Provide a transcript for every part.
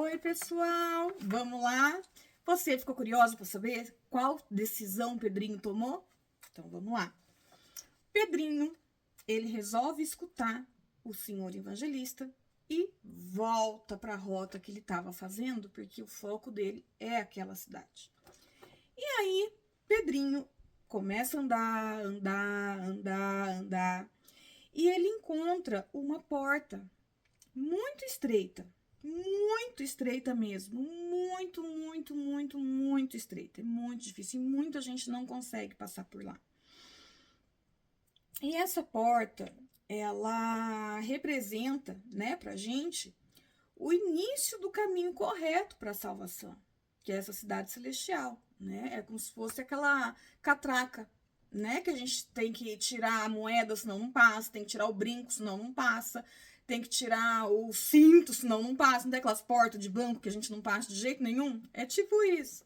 Oi, pessoal, vamos lá? Você ficou curiosa para saber qual decisão o Pedrinho tomou? Então, vamos lá. Pedrinho, ele resolve escutar o senhor evangelista e volta para a rota que ele estava fazendo, porque o foco dele é aquela cidade. E aí, Pedrinho começa a andar, e ele encontra uma porta muito estreita mesmo, muito estreita, é muito difícil, e muita gente não consegue passar por lá. E essa porta, ela representa, né, pra gente, o início do caminho correto para a salvação, que é essa cidade celestial, né? É como se fosse aquela catraca, né? Que a gente tem que tirar a moeda, senão não passa, tem que tirar o brinco, senão não passa, tem que tirar o cinto, senão não passa, não tem aquelas portas de banco que a gente não passa de jeito nenhum? É tipo isso,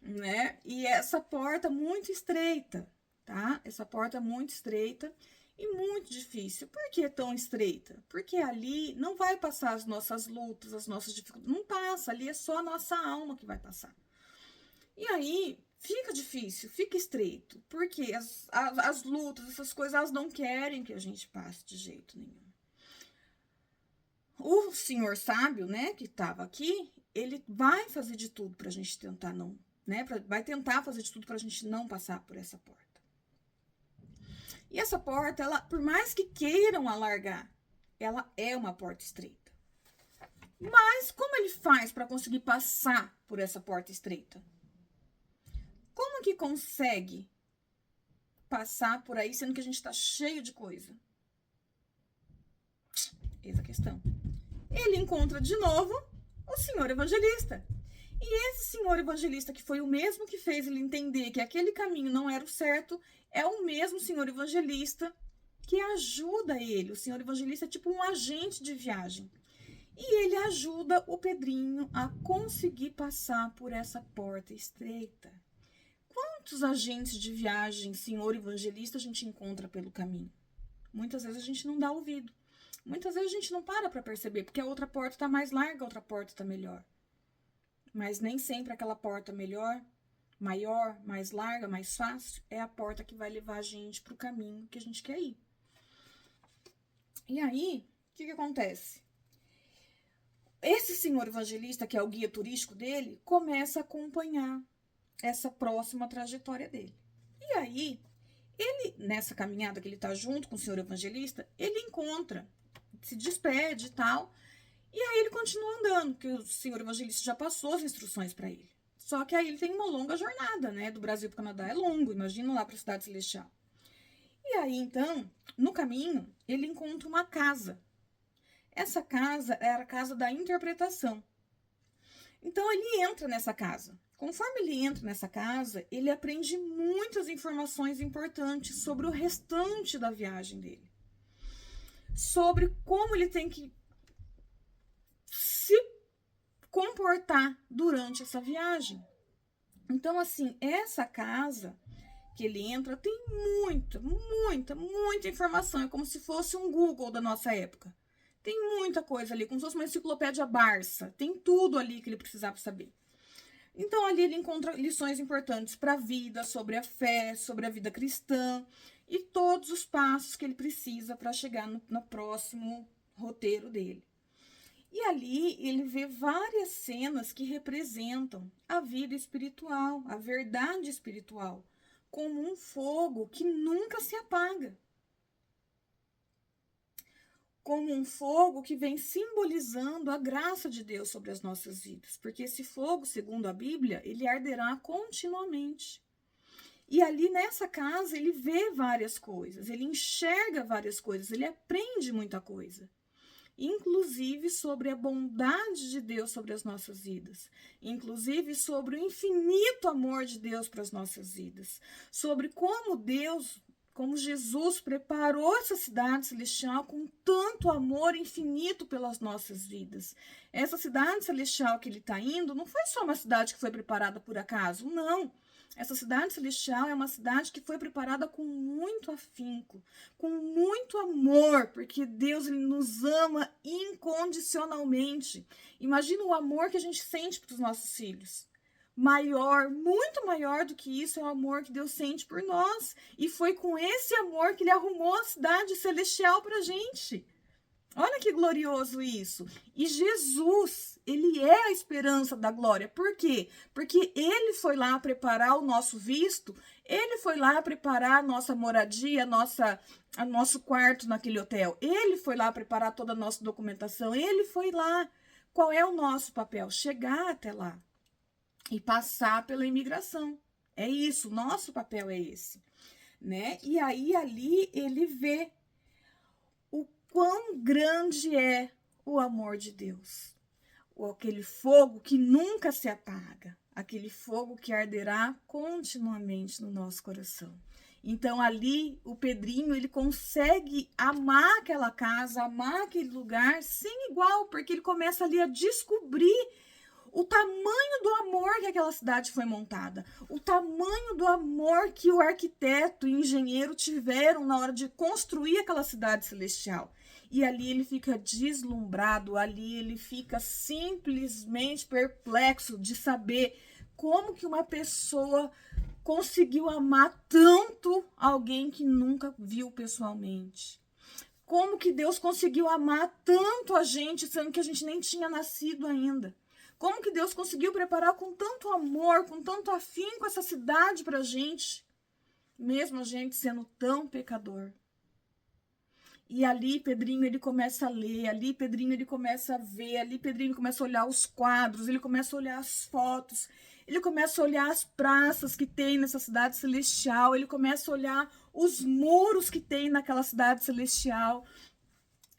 né? E essa porta muito estreita, tá? Essa porta muito estreita e muito difícil. Por que tão estreita? Porque ali não vai passar as nossas lutas, as nossas dificuldades. Não passa, ali é só a nossa alma que vai passar. E aí fica difícil, fica estreito. Porque as lutas, essas coisas, elas não querem que a gente passe de jeito nenhum. O senhor sábio, né, que estava aqui, ele vai fazer de tudo pra gente tentar não, né, vai tentar fazer de tudo pra gente não passar por essa porta. E essa porta, ela, por mais que queiram alargar, ela é uma porta estreita. Mas como ele faz para conseguir passar por essa porta estreita? Como que consegue passar por aí, sendo que a gente está cheio de coisa? Eis a questão. Ele encontra de novo o senhor evangelista. E esse senhor evangelista, que foi o mesmo que fez ele entender que aquele caminho não era o certo, é o mesmo senhor evangelista que ajuda ele. O senhor evangelista é tipo um agente de viagem. E ele ajuda o Pedrinho a conseguir passar por essa porta estreita. Quantos agentes de viagem, senhor evangelista, a gente encontra pelo caminho? Muitas vezes a gente não dá ouvido. Muitas vezes a gente não para perceber, porque a outra porta está mais larga, a outra porta está melhor. Mas nem sempre aquela porta melhor, maior, mais larga, mais fácil, é a porta que vai levar a gente para o caminho que a gente quer ir. E aí, o que acontece? Esse senhor evangelista, que é o guia turístico dele, começa a acompanhar essa próxima trajetória dele. E aí, ele, nessa caminhada que ele está junto com o senhor evangelista, ele encontra, se despede e tal, e aí ele continua andando, porque o senhor evangelista já passou as instruções para ele. Só que aí ele tem uma longa jornada, né? Do Brasil para o Canadá é longo, imagina lá para a cidade celestial. E aí, então, no caminho, ele encontra uma casa. Essa casa era a casa da interpretação. Então, ele entra nessa casa. Conforme ele entra nessa casa, ele aprende muitas informações importantes sobre o restante da viagem dele. Sobre como ele tem que se comportar durante essa viagem. Então, assim, essa casa que ele entra tem muita informação. É como se fosse um Google da nossa época. Tem muita coisa ali, como se fosse uma enciclopédia Barça. Tem tudo ali que ele precisava saber. Então, ali ele encontra lições importantes para a vida, sobre a fé, sobre a vida cristã e todos os passos que ele precisa para chegar no próximo roteiro dele. E ali ele vê várias cenas que representam a vida espiritual, a verdade espiritual, como um fogo que nunca se apaga. Como um fogo que vem simbolizando a graça de Deus sobre as nossas vidas. Porque esse fogo, segundo a Bíblia, ele arderá continuamente. E ali nessa casa ele vê várias coisas, ele enxerga várias coisas, ele aprende muita coisa. Inclusive sobre a bondade de Deus sobre as nossas vidas, inclusive sobre o infinito amor de Deus para as nossas vidas, sobre como Jesus preparou essa cidade celestial com tanto amor infinito pelas nossas vidas. Essa cidade celestial que ele está indo não foi só uma cidade que foi preparada por acaso, não. Essa cidade celestial é uma cidade que foi preparada com muito afinco, com muito amor, porque Deus ele nos ama incondicionalmente. Imagina o amor que a gente sente para os nossos filhos. Maior, muito maior do que isso é o amor que Deus sente por nós. E foi com esse amor que ele arrumou a cidade celestial para a gente. Olha que glorioso isso. E Jesus, ele é a esperança da glória. Por quê? Porque ele foi lá preparar o nosso visto, ele foi lá preparar a nossa moradia, nosso quarto naquele hotel. Ele foi lá preparar toda a nossa documentação, ele foi lá. Qual é o nosso papel? Chegar até lá e passar pela imigração. É isso, nosso papel é esse, né? E aí ali ele vê o quão grande é o amor de Deus. Aquele fogo que nunca se apaga, aquele fogo que arderá continuamente no nosso coração. Então ali o Pedrinho, ele consegue amar aquela casa, amar aquele lugar sem igual, porque ele começa ali a descobrir o tamanho do amor que aquela cidade foi montada, o tamanho do amor que o arquiteto e o engenheiro tiveram na hora de construir aquela cidade celestial. E ali ele fica deslumbrado, ali ele fica simplesmente perplexo de saber como que uma pessoa conseguiu amar tanto alguém que nunca viu pessoalmente. Como que Deus conseguiu amar tanto a gente, sendo que a gente nem tinha nascido ainda. Como que Deus conseguiu preparar com tanto amor, com tanto afinco essa cidade pra gente, mesmo a gente sendo tão pecador. E ali Pedrinho ele começa a ler, ali Pedrinho ele começa a ver, ali Pedrinho começa a olhar os quadros, ele começa a olhar as fotos, ele começa a olhar as praças que tem nessa cidade celestial, ele começa a olhar os muros que tem naquela cidade celestial.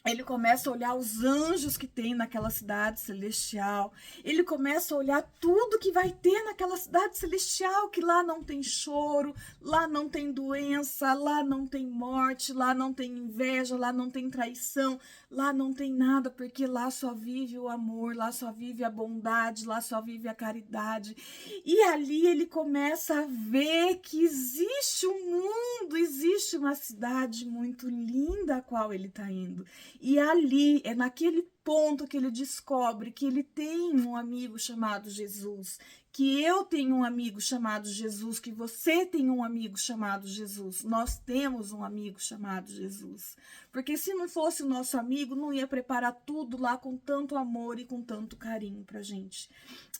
Ele começa a olhar os anjos que tem naquela cidade celestial. Ele começa a olhar tudo que vai ter naquela cidade celestial, que lá não tem choro, lá não tem doença, lá não tem morte, lá não tem inveja, lá não tem traição, lá não tem nada, porque lá só vive o amor, lá só vive a bondade, lá só vive a caridade. E ali ele começa a ver que existe um mundo, existe uma cidade muito linda a qual ele está indo. E ali, é naquele ponto que ele descobre que ele tem um amigo chamado Jesus, que eu tenho um amigo chamado Jesus, que você tem um amigo chamado Jesus. Nós temos um amigo chamado Jesus. Porque se não fosse o nosso amigo, não ia preparar tudo lá com tanto amor e com tanto carinho pra gente.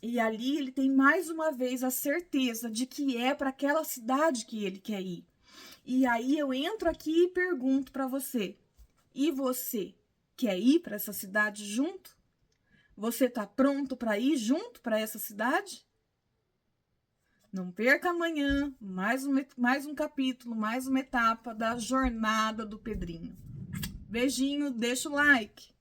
E ali ele tem mais uma vez a certeza de que é para aquela cidade que ele quer ir. E aí eu entro aqui e pergunto para você: e você quer ir para essa cidade junto? Você está pronto para ir junto para essa cidade? Não perca amanhã mais um capítulo, mais uma etapa da jornada do Pedrinho. Beijinho, deixa o like.